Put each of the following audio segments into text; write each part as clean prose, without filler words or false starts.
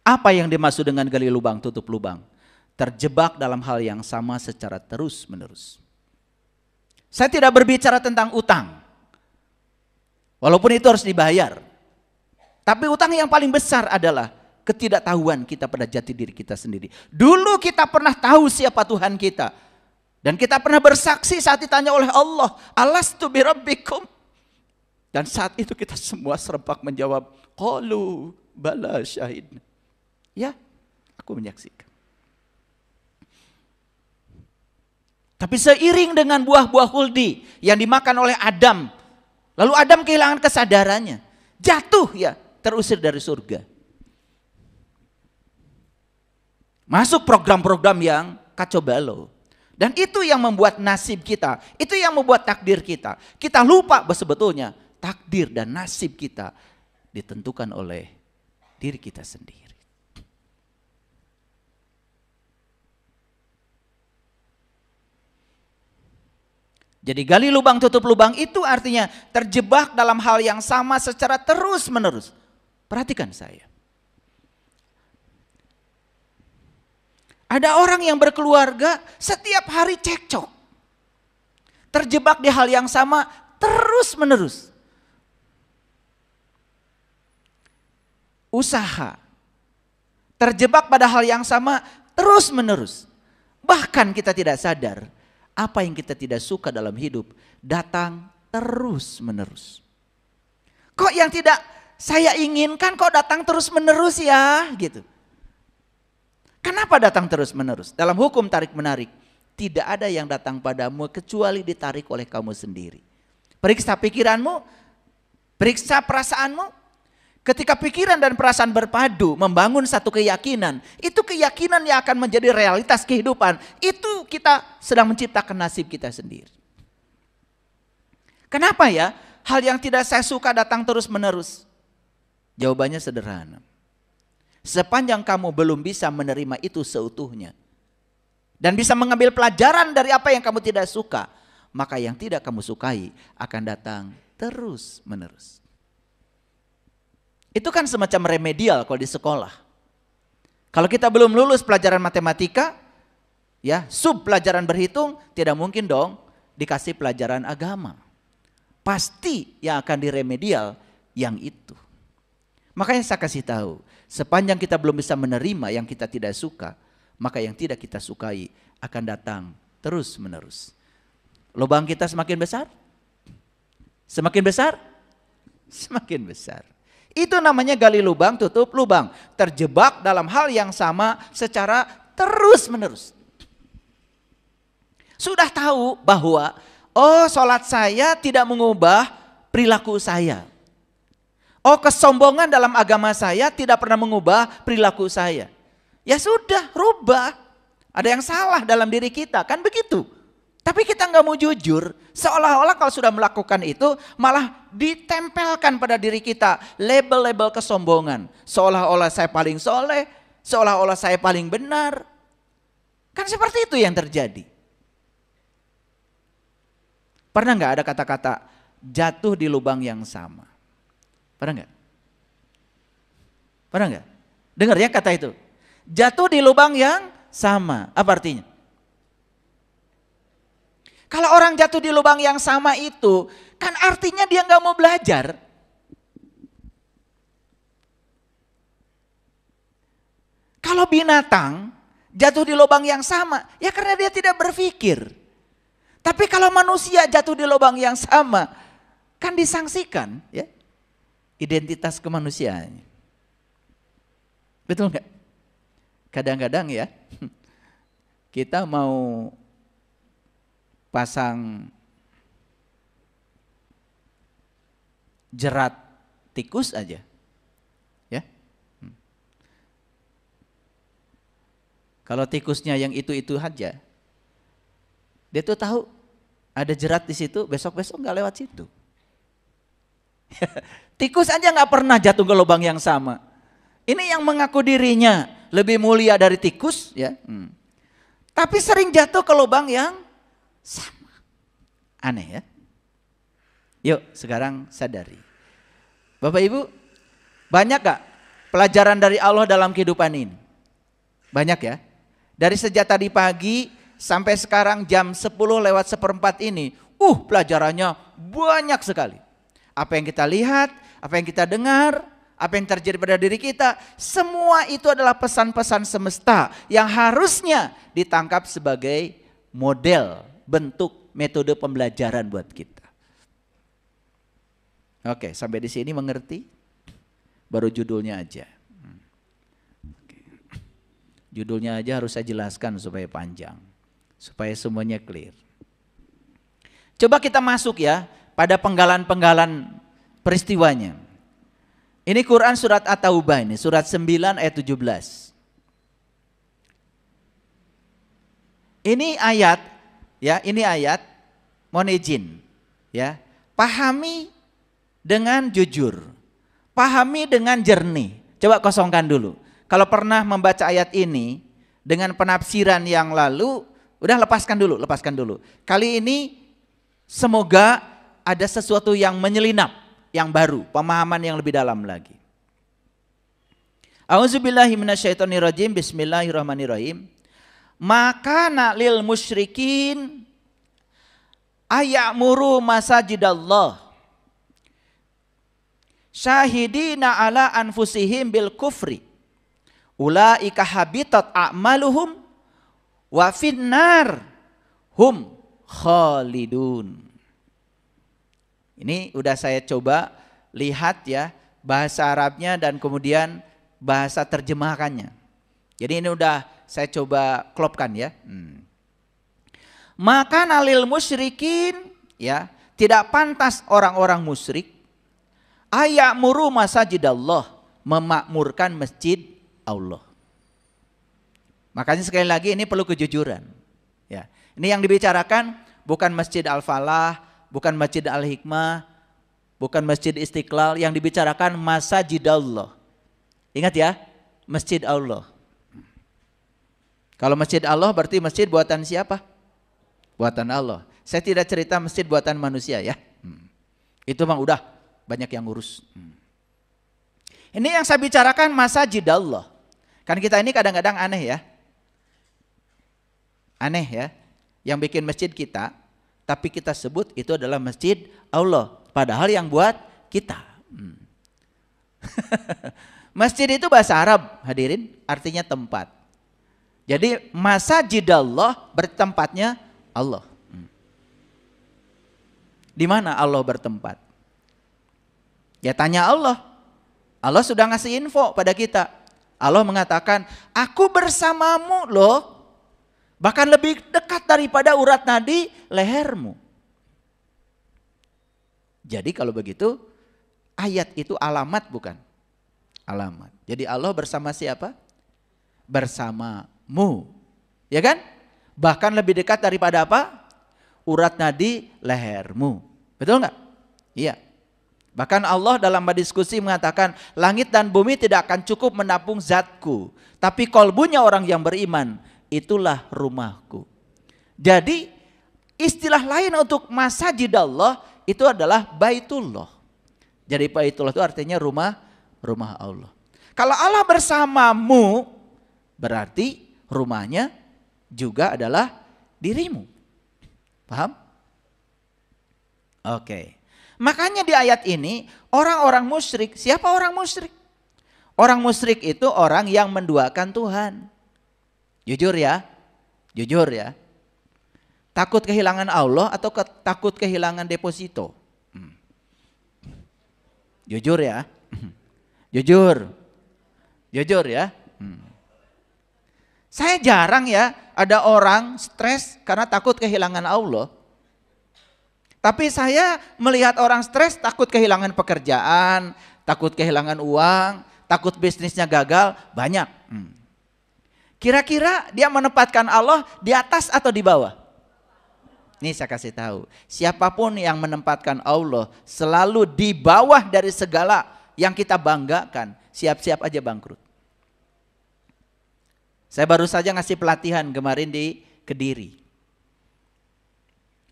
Apa yang dimaksud dengan gali lubang, tutup lubang? Terjebak dalam hal yang sama secara terus menerus. Saya tidak berbicara tentang utang. Walaupun itu harus dibayar. Tapi utang yang paling besar adalah ketidaktahuan kita pada jati diri kita sendiri. Dulu kita pernah tahu siapa Tuhan kita. Dan kita pernah bersaksi saat ditanya oleh Allah, alastu birabbikum. Dan saat itu kita semua serempak menjawab, qalu bala syahidna. Ya, aku menyaksikan. Tapi seiring dengan buah-buah huldi yang dimakan oleh Adam, lalu Adam kehilangan kesadarannya, jatuh ya, terusir dari surga. Masuk program-program yang kacau balau. Dan itu yang membuat nasib kita, itu yang membuat takdir kita. Kita lupa bahwa sebetulnya takdir dan nasib kita ditentukan oleh diri kita sendiri. Jadi gali lubang tutup lubang itu artinya terjebak dalam hal yang sama secara terus menerus. Perhatikan saya. Ada orang yang berkeluarga setiap hari cekcok. Terjebak di hal yang sama terus menerus. Usaha. Terjebak pada hal yang sama terus menerus. Bahkan kita tidak sadar. Apa yang kita tidak suka dalam hidup datang terus menerus. Kok yang tidak saya inginkan kok datang terus menerus ya gitu. Kenapa datang terus menerus? Dalam hukum tarik menarik tidak ada yang datang padamu kecuali ditarik oleh kamu sendiri. Periksa pikiranmu, periksa perasaanmu. Ketika pikiran dan perasaan berpadu membangun satu keyakinan, itu keyakinan yang akan menjadi realitas kehidupan. Itu kita sedang menciptakan nasib kita sendiri. Kenapa ya hal yang tidak saya suka datang terus menerus? Jawabannya sederhana. Sepanjang kamu belum bisa menerima itu seutuhnya dan bisa mengambil pelajaran dari apa yang kamu tidak suka, maka yang tidak kamu sukai akan datang terus menerus. Itu kan semacam remedial kalau di sekolah. Kalau kita belum lulus pelajaran matematika, ya sub pelajaran berhitung, tidak mungkin dong dikasih pelajaran agama. Pasti yang akan diremedial yang itu. Makanya saya kasih tahu, sepanjang kita belum bisa menerima yang kita tidak suka, maka yang tidak kita sukai akan datang terus menerus. Lubang kita semakin besar? Semakin besar? Semakin besar. Itu namanya gali lubang, tutup lubang. Terjebak dalam hal yang sama secara terus menerus. Sudah tahu bahwa, oh sholat saya tidak mengubah perilaku saya. Oh kesombongan dalam agama saya tidak pernah mengubah perilaku saya. Ya sudah, rubah. Ada yang salah dalam diri kita, kan begitu. Tapi kita nggak mau jujur, seolah-olah kalau sudah melakukan itu malah ditempelkan pada diri kita label-label kesombongan. Seolah-olah saya paling soleh, seolah-olah saya paling benar. Kan seperti itu yang terjadi. Pernah nggak ada kata-kata jatuh di lubang yang sama? Pernah nggak? Pernah nggak? Dengar ya kata itu. Jatuh di lubang yang sama. Apa artinya? Kalau orang jatuh di lubang yang sama itu, kan artinya dia nggak mau belajar. Kalau binatang jatuh di lubang yang sama, ya karena dia tidak berpikir. Tapi kalau manusia jatuh di lubang yang sama, kan disangsikan, ya, identitas kemanusiaannya. Betul nggak? Kadang-kadang ya, kita mau pasang jerat tikus aja, ya. Kalau tikusnya yang itu aja, dia tuh tahu ada jerat di situ, besok-besok nggak lewat situ. Tikus aja nggak pernah jatuh ke lubang yang sama. Ini yang mengaku dirinya lebih mulia dari tikus, ya. Tapi sering jatuh ke lubang yang sama. Aneh ya. Yuk sekarang sadari. Bapak Ibu, banyak gak pelajaran dari Allah dalam kehidupan ini? Banyak ya. Dari sejak tadi pagi sampai sekarang jam 10:04 ini, pelajarannya banyak sekali. Apa yang kita lihat, apa yang kita dengar, apa yang terjadi pada diri kita, semua itu adalah pesan-pesan semesta yang harusnya ditangkap sebagai model, bentuk, metode pembelajaran buat kita. Oke, sampai di sini mengerti? Baru judulnya aja. Judulnya aja harus saya jelaskan supaya panjang, supaya semuanya clear. Coba kita masuk ya pada penggalan-penggalan peristiwanya. Ini Quran surat At-Taubah ini, surat 9 ayat 17. Ini ayat ya, ini ayat, mohon izin ya. Pahami dengan jujur. Pahami dengan jernih. Coba kosongkan dulu. Kalau pernah membaca ayat ini dengan penafsiran yang lalu, udah lepaskan dulu. Kali ini semoga ada sesuatu yang menyelinap, yang baru, pemahaman yang lebih dalam lagi. A'udzubillahi minasyaitonirrajim, bismillahirrahmanirrahim. Maka lil musyrikin ayamuru masajidallah syahidina ala anfusihim bil kufri ulaika habitat a'maluhum wa finnar hum khalidun. Ini udah saya coba lihat ya bahasa Arabnya dan kemudian bahasa terjemahkannya. Jadi ini udah saya coba klopkan ya. Maka nalil musyrikin ya, tidak pantas orang-orang musyrik ayamuru masajidallah, memakmurkan masjid Allah. Makanya sekali lagi ini perlu kejujuran. Ya, ini yang dibicarakan bukan Masjid Al-Falah, bukan Masjid Al-Hikmah, bukan Masjid Istiqlal, yang dibicarakan masajidallah. Ingat ya, masjid Allah. Kalau masjid Allah berarti masjid buatan siapa? Buatan Allah. Saya tidak cerita masjid buatan manusia ya. Itu bang udah banyak yang ngurus. Ini yang saya bicarakan masjid Allah. Kan kita ini kadang-kadang aneh ya. Aneh ya. Yang bikin masjid kita, tapi kita sebut itu adalah masjid Allah. Padahal yang buat kita. Masjid itu bahasa Arab hadirin, artinya tempat. Jadi masajidallah bertempatnya Allah. Di mana Allah bertempat? Ya tanya Allah. Allah sudah ngasih info pada kita. Allah mengatakan, aku bersamamu loh. Bahkan lebih dekat daripada urat nadi lehermu. Jadi kalau begitu, ayat itu alamat bukan? Alamat. Jadi Allah bersama siapa? Bersamamu. Ya kan? Bahkan lebih dekat daripada apa? Urat nadi lehermu. Betul nggak? Iya. Bahkan Allah dalam diskusi mengatakan, langit dan bumi tidak akan cukup menampung zatku, tapi kolbunya orang yang beriman, itulah rumahku. Jadi istilah lain untuk masajidallah itu adalah baitullah. Jadi baitullah itu artinya rumah Allah. Kalau Allah bersamamu, berarti rumahnya juga adalah dirimu. Paham? Oke. Makanya di ayat ini orang-orang musyrik, siapa orang musyrik? Orang musyrik itu orang yang menduakan Tuhan. Jujur ya. Takut kehilangan Allah atau takut kehilangan deposito? Jujur ya. Jujur ya. Saya jarang ya ada orang stres karena takut kehilangan Allah. Tapi saya melihat orang stres takut kehilangan pekerjaan, takut kehilangan uang, takut bisnisnya gagal, banyak. Kira-kira dia menempatkan Allah di atas atau di bawah? Ini saya kasih tahu, siapapun yang menempatkan Allah selalu di bawah dari segala yang kita banggakan, siap-siap aja bangkrut. Saya baru saja ngasih pelatihan kemarin di Kediri.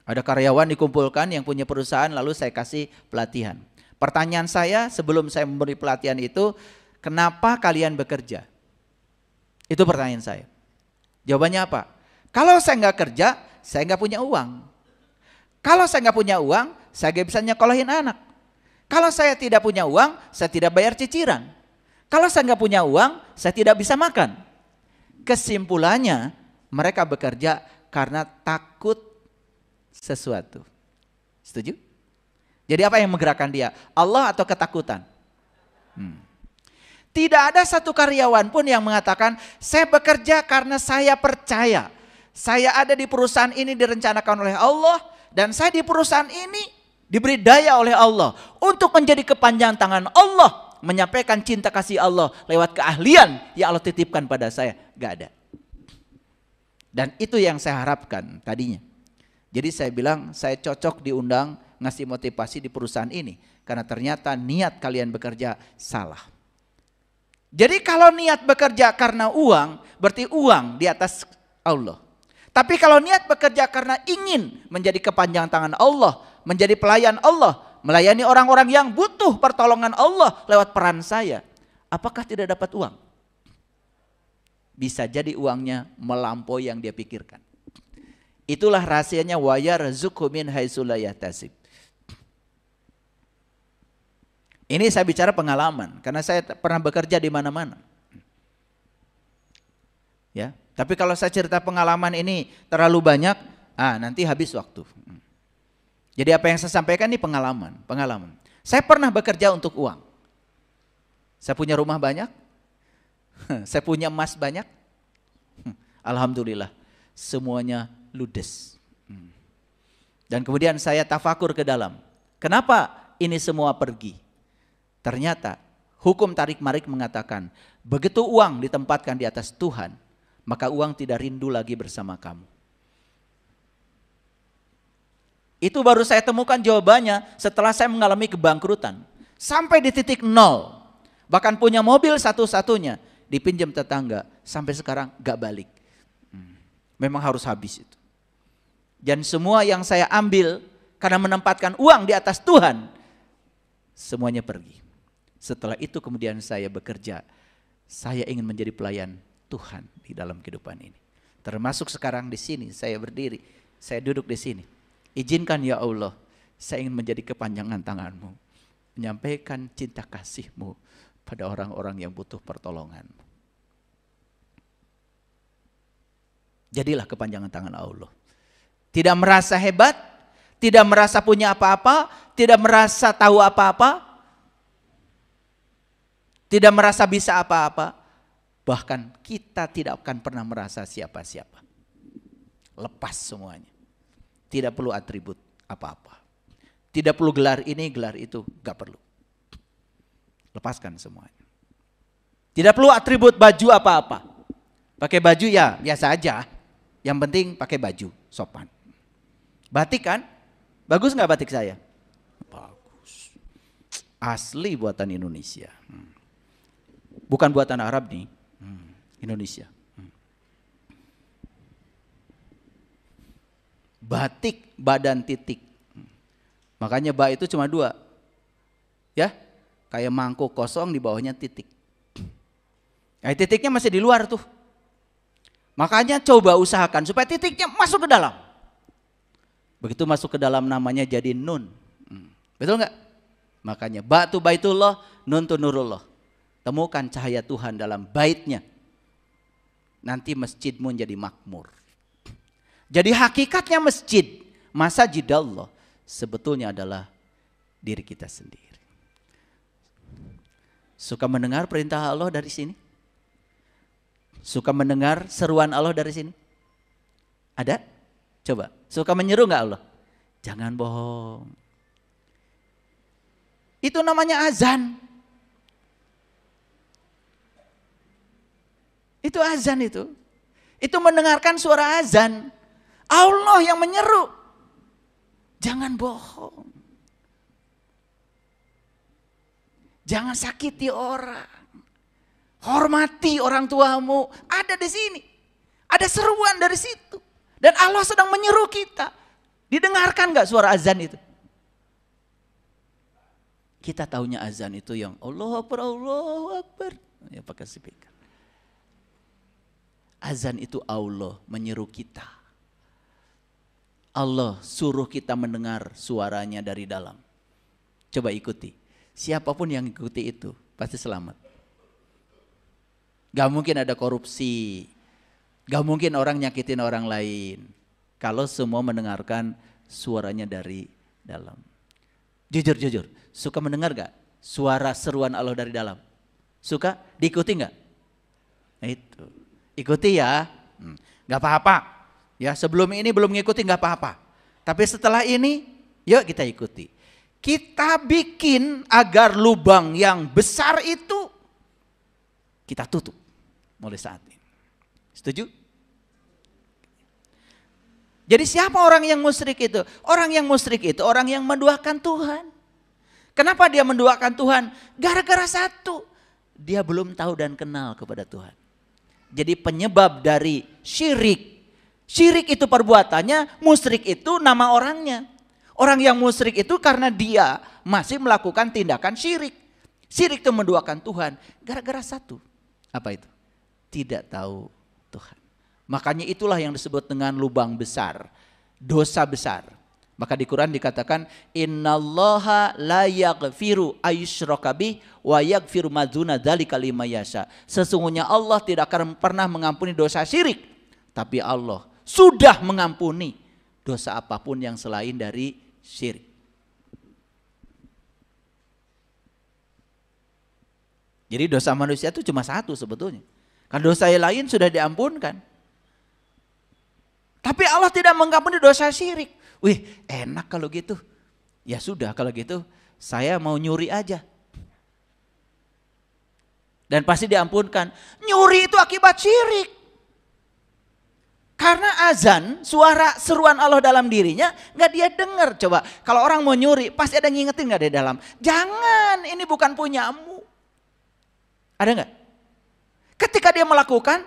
Ada karyawan dikumpulkan yang punya perusahaan, lalu saya kasih pelatihan. Pertanyaan saya sebelum saya memberi pelatihan itu, kenapa kalian bekerja? Itu pertanyaan saya. Jawabannya apa? Kalau saya nggak kerja, saya nggak punya uang. Kalau saya nggak punya uang, saya nggak bisa nyekolahin anak. Kalau saya tidak punya uang, saya tidak bayar cicilan. Kalau saya nggak punya uang, saya tidak bisa makan. Kesimpulannya, mereka bekerja karena takut sesuatu. Setuju? Jadi apa yang menggerakkan dia? Allah atau ketakutan? Tidak ada satu karyawan pun yang mengatakan, saya bekerja karena saya percaya. Saya ada di perusahaan ini direncanakan oleh Allah, dan saya di perusahaan ini diberi daya oleh Allah untuk menjadi kepanjangan tangan Allah, menyampaikan cinta kasih Allah lewat keahlian yang Allah titipkan pada saya. Gak ada. Dan itu yang saya harapkan tadinya. Jadi saya bilang saya cocok diundang ngasih motivasi di perusahaan ini, karena ternyata niat kalian bekerja salah. Jadi kalau niat bekerja karena uang, berarti uang di atas Allah. Tapi kalau niat bekerja karena ingin menjadi kepanjangan tangan Allah, menjadi pelayan Allah, melayani orang-orang yang butuh pertolongan Allah lewat peran saya, apakah tidak dapat uang? Bisa jadi uangnya melampaui yang dia pikirkan. Itulah rahasianya wa yarzuqhu min haitsu la yahtasib. Ini saya bicara pengalaman, karena saya pernah bekerja di mana-mana. Ya, tapi kalau saya cerita pengalaman ini terlalu banyak, nanti habis waktu. Jadi apa yang saya sampaikan ini pengalaman. Saya pernah bekerja untuk uang. Saya punya rumah banyak, saya punya emas banyak. Alhamdulillah, semuanya ludes. Dan kemudian saya tafakur ke dalam. Kenapa ini semua pergi? Ternyata hukum tarik-marik mengatakan, begitu uang ditempatkan di atas Tuhan, maka uang tidak rindu lagi bersama kamu. Itu baru saya temukan jawabannya setelah saya mengalami kebangkrutan. Sampai di titik nol. Bahkan punya mobil satu-satunya, dipinjam tetangga, sampai sekarang gak balik. Memang harus habis itu. Dan semua yang saya ambil karena menempatkan uang di atas Tuhan, semuanya pergi. Setelah itu kemudian saya bekerja. Saya ingin menjadi pelayan Tuhan di dalam kehidupan ini. Termasuk sekarang di sini saya berdiri, saya duduk di sini. Izinkan ya Allah, saya ingin menjadi kepanjangan tangan-Mu, menyampaikan cinta kasih-Mu pada orang-orang yang butuh pertolongan-Mu. Jadilah kepanjangan tangan Allah. Tidak merasa hebat, tidak merasa punya apa-apa, tidak merasa tahu apa-apa, tidak merasa bisa apa-apa, bahkan kita tidak akan pernah merasa siapa-siapa. Lepas semuanya. Tidak perlu atribut apa-apa. Tidak perlu gelar ini, gelar itu, gak perlu. Lepaskan semuanya. Tidak perlu atribut baju apa-apa. Pakai baju ya biasa aja. Yang penting pakai baju, sopan. Batik kan? Bagus gak batik saya? Bagus. Asli buatan Indonesia. Bukan buatan Arab nih, Indonesia. Batik badan titik. Makanya ba itu cuma 2. Ya, kayak mangkuk kosong di bawahnya titik. Titiknya masih di luar tuh. Makanya coba usahakan supaya titiknya masuk ke dalam. Begitu masuk ke dalam namanya jadi nun. Betul nggak? Makanya ba tu baitullah, nun tu nurullah. Temukan cahaya Tuhan dalam baitnya. Nanti masjidmu menjadi makmur. Jadi hakikatnya masjid, masajidallah, sebetulnya adalah diri kita sendiri. Suka mendengar perintah Allah dari sini? Suka mendengar seruan Allah dari sini? Ada? Coba, suka menyeru nggak Allah? Jangan bohong. Itu namanya azan. Itu azan itu. Itu mendengarkan suara azan. Allah yang menyeru. Jangan bohong. Jangan sakiti orang. Hormati orang tuamu. Ada di sini. Ada seruan dari situ. Dan Allah sedang menyeru kita. Didengarkan gak suara azan itu? Kita taunya azan itu yang Allahu Akbar, Allahu Akbar. Ya pakai speaker. Azan itu Allah menyeru kita. Allah suruh kita mendengar suaranya dari dalam. Coba ikuti. Siapapun yang ikuti itu pasti selamat. Gak mungkin ada korupsi. Gak mungkin orang nyakitin orang lain. Kalau semua mendengarkan suaranya dari dalam. Jujur, suka mendengar gak suara seruan Allah dari dalam? Suka? Diikuti gak? Nah itu, ikuti ya. Gak apa-apa. Ya sebelum ini belum ngikuti gak apa-apa. Tapi setelah ini, yuk kita ikuti. Kita bikin agar lubang yang besar itu kita tutup mulai saat ini. Setuju? Jadi siapa orang yang musyrik itu? Orang yang musyrik itu orang yang menduakan Tuhan. Kenapa dia menduakan Tuhan? Gara-gara satu, dia belum tahu dan kenal kepada Tuhan. Jadi penyebab dari syirik. Syirik itu perbuatannya, musyrik itu nama orangnya. Orang yang musyrik itu karena dia masih melakukan tindakan syirik. Syirik itu menduakan Tuhan. Gara-gara satu. Apa itu? Tidak tahu Tuhan. Makanya itulah yang disebut dengan lubang besar, dosa besar. Maka di Quran dikatakan innallaha la yaghfiru ayyushraka bih wa yaghfiru ma dzuna dzalika liman yasha. Sesungguhnya Allah tidak akan pernah mengampuni dosa syirik, tapi Allah sudah mengampuni dosa apapun yang selain dari syirik. Jadi dosa manusia itu cuma satu sebetulnya. Kan dosa yang lain sudah diampunkan. Tapi Allah tidak mengampuni dosa syirik. Wih, enak kalau gitu. Ya sudah kalau gitu, saya mau nyuri aja. Dan pasti diampunkan. Nyuri itu akibat syirik. Karena azan, suara seruan Allah dalam dirinya nggak dia dengar. Coba, kalau orang mau nyuri, pasti ada yang ngingetin nggak di dalam. Jangan, ini bukan punyamu. Ada nggak? Ketika dia melakukan,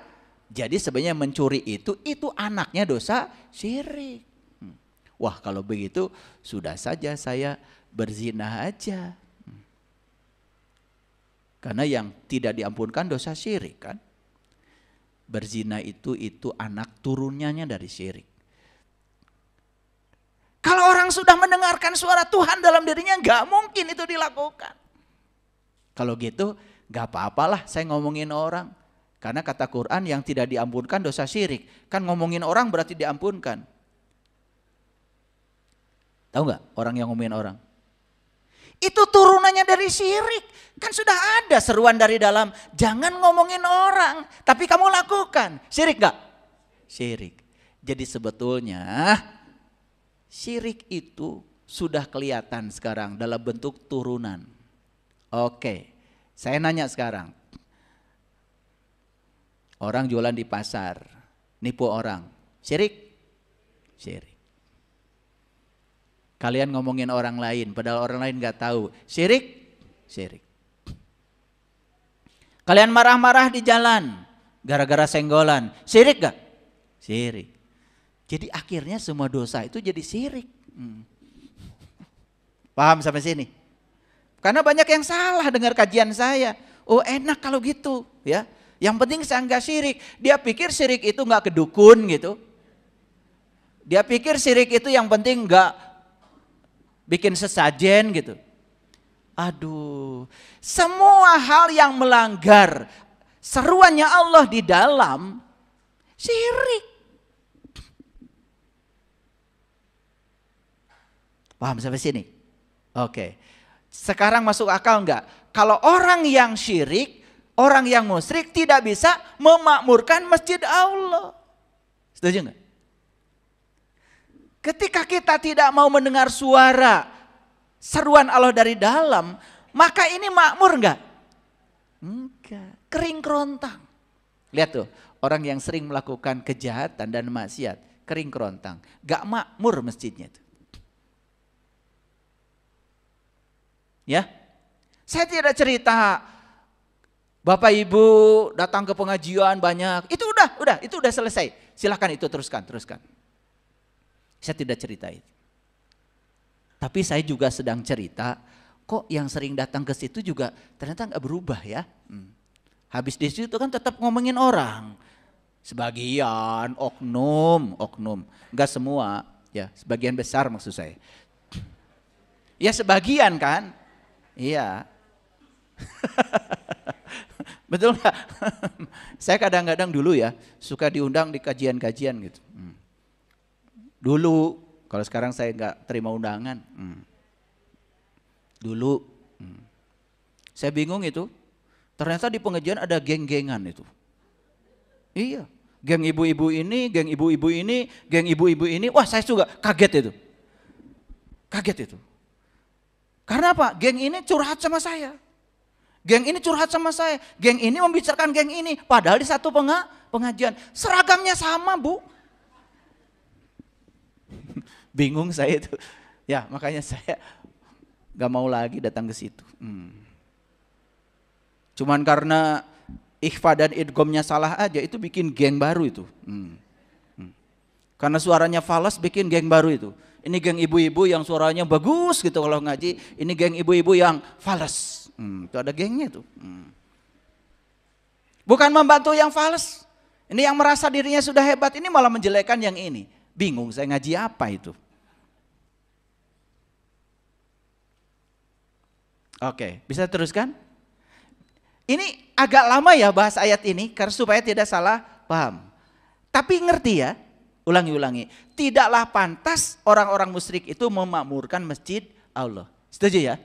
jadi sebenarnya mencuri itu anaknya dosa syirik. Wah kalau begitu sudah saja saya berzina aja. Karena yang tidak diampunkan dosa syirik kan. Berzina itu anak turunannya dari syirik. Kalau orang sudah mendengarkan suara Tuhan dalam dirinya gak mungkin itu dilakukan. Kalau gitu gak apa-apalah saya ngomongin orang. Karena kata Quran yang tidak diampunkan dosa syirik. Kan ngomongin orang berarti diampunkan. Tahu nggak orang yang ngomongin orang? Itu turunannya dari syirik. Kan sudah ada seruan dari dalam. Jangan ngomongin orang. Tapi kamu lakukan. Syirik nggak? Syirik. Jadi sebetulnya syirik itu sudah kelihatan sekarang dalam bentuk turunan. Oke, saya nanya sekarang. Orang jualan di pasar, nipu orang, syirik? Syirik. Kalian ngomongin orang lain, padahal orang lain gak tahu, syirik? Syirik. Kalian marah-marah di jalan, gara-gara senggolan, syirik gak? Syirik. Jadi akhirnya semua dosa itu jadi syirik. Paham sampai sini? Karena banyak yang salah dengar kajian saya. Oh enak kalau gitu ya. Yang penting saya enggak syirik. Dia pikir syirik itu enggak ke dukun gitu. Dia pikir syirik itu yang penting enggak bikin sesajen gitu. Aduh, semua hal yang melanggar seruannya Allah di dalam syirik. Paham sampai sini? Oke. Sekarang masuk akal enggak? Kalau orang yang syirik, orang yang musyrik tidak bisa memakmurkan masjid Allah. Setuju enggak? Ketika kita tidak mau mendengar suara seruan Allah dari dalam, maka ini makmur enggak? Enggak, kering kerontang. Lihat tuh, orang yang sering melakukan kejahatan dan maksiat, kering kerontang, enggak makmur masjidnya itu. Ya, saya tidak cerita Bapak Ibu datang ke pengajian banyak, itu udah selesai. Silahkan itu teruskan. Saya tidak cerita itu. Tapi saya juga sedang cerita kok yang sering datang ke situ juga ternyata nggak berubah ya. Habis di situ kan tetap ngomongin orang. Sebagian, oknum, nggak semua, ya sebagian besar maksud saya. Ya sebagian kan, iya. Betul nggak? Saya kadang-kadang dulu ya suka diundang di kajian-kajian gitu. Dulu, kalau sekarang saya nggak terima undangan. Dulu, saya bingung itu. Ternyata di pengajian ada geng-gengan itu. Iya, geng ibu-ibu ini, geng ibu-ibu ini, geng ibu-ibu ini. Wah, saya juga kaget itu. Kaget itu. Karena apa? Geng ini curhat sama saya. Geng ini curhat sama saya. Geng ini membicarakan geng ini. Padahal di satu pengajian. Seragamnya sama, Bu. Bingung saya itu. Ya, makanya saya gak mau lagi datang ke situ. Cuman karena ikhfa dan idghamnya salah aja itu bikin geng baru itu. Karena suaranya falas bikin geng baru itu. Ini geng ibu-ibu yang suaranya bagus gitu kalau ngaji. Ini geng ibu-ibu yang falas. Itu ada gengnya tuh. Bukan membantu yang falas. Ini yang merasa dirinya sudah hebat ini malah menjelekkan yang ini. Bingung saya ngaji apa itu. Oke, bisa teruskan? Ini agak lama ya bahas ayat ini karena supaya tidak salah paham. Tapi ngerti ya, ulangi. Tidaklah pantas orang-orang musyrik itu memakmurkan masjid Allah. Setuju ya?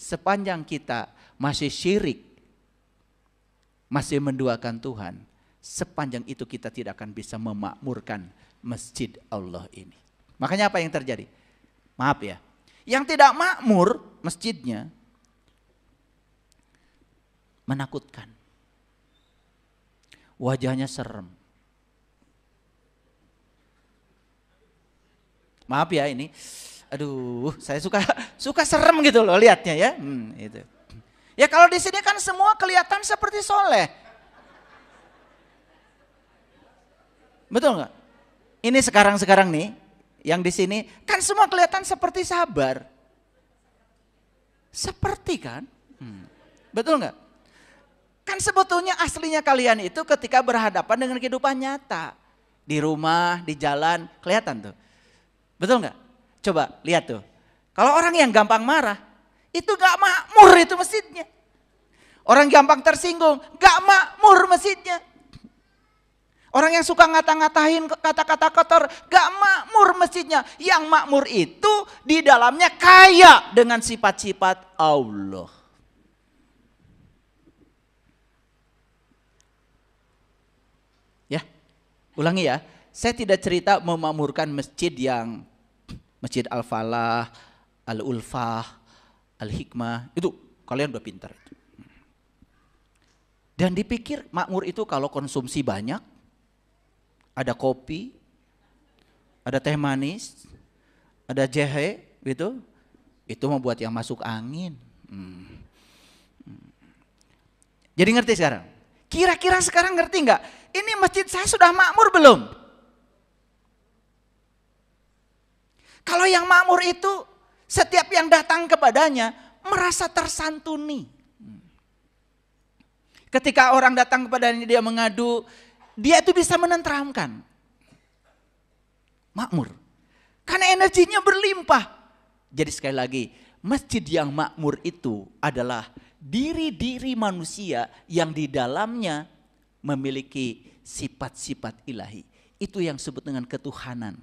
Sepanjang kita masih syirik, masih menduakan Tuhan, sepanjang itu kita tidak akan bisa memakmurkan masjid Allah ini. Makanya apa yang terjadi? Maaf ya, yang tidak makmur masjidnya menakutkan. Wajahnya serem. Maaf ya ini. Aduh, saya suka serem gitu loh lihatnya ya. Itu. Ya kalau di sini kan semua kelihatan seperti soleh. Betul nggak? Ini sekarang nih, yang di sini kan semua kelihatan seperti sabar. Seperti kan? Betul nggak? Kan sebetulnya aslinya kalian itu ketika berhadapan dengan kehidupan nyata. Di rumah, di jalan, kelihatan tuh. Betul nggak? Coba lihat tuh. Kalau orang yang gampang marah, itu gak makmur itu masjidnya. Orang gampang tersinggung, gak makmur masjidnya. Orang yang suka ngata-ngatahin kata-kata kotor, gak makmur masjidnya. Yang makmur itu di dalamnya kaya dengan sifat-sifat Allah. Ya, ulangi ya. Saya tidak cerita memakmurkan masjid yang Masjid Al-Falah, Al-Ulfah, Al-Hikmah, itu kalian udah pintar. Dan dipikir makmur itu kalau konsumsi banyak, ada kopi, ada teh manis, ada jahe, gitu, itu membuat yang masuk angin. Jadi ngerti sekarang? Kira-kira sekarang ngerti nggak? Ini masjid saya sudah makmur belum? Kalau yang makmur itu setiap yang datang kepadanya merasa tersantuni. Ketika orang datang kepadanya dia mengadu, dia itu bisa menenteramkan. Makmur. Karena energinya berlimpah. Jadi sekali lagi, masjid yang makmur itu adalah diri-diri manusia yang di dalamnya memiliki sifat-sifat ilahi. Itu yang disebut dengan ketuhanan.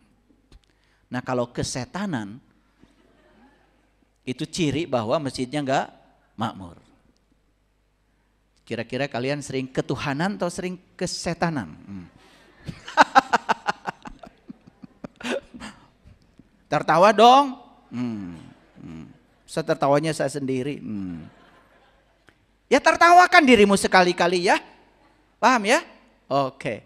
Nah kalau kesetanan, itu ciri bahwa masjidnya enggak makmur. Kira-kira kalian sering ketuhanan atau sering kesetanan? Tertawa dong. Saya tertawanya saya sendiri. Ya tertawakan dirimu sekali-kali ya. Paham ya? Oke.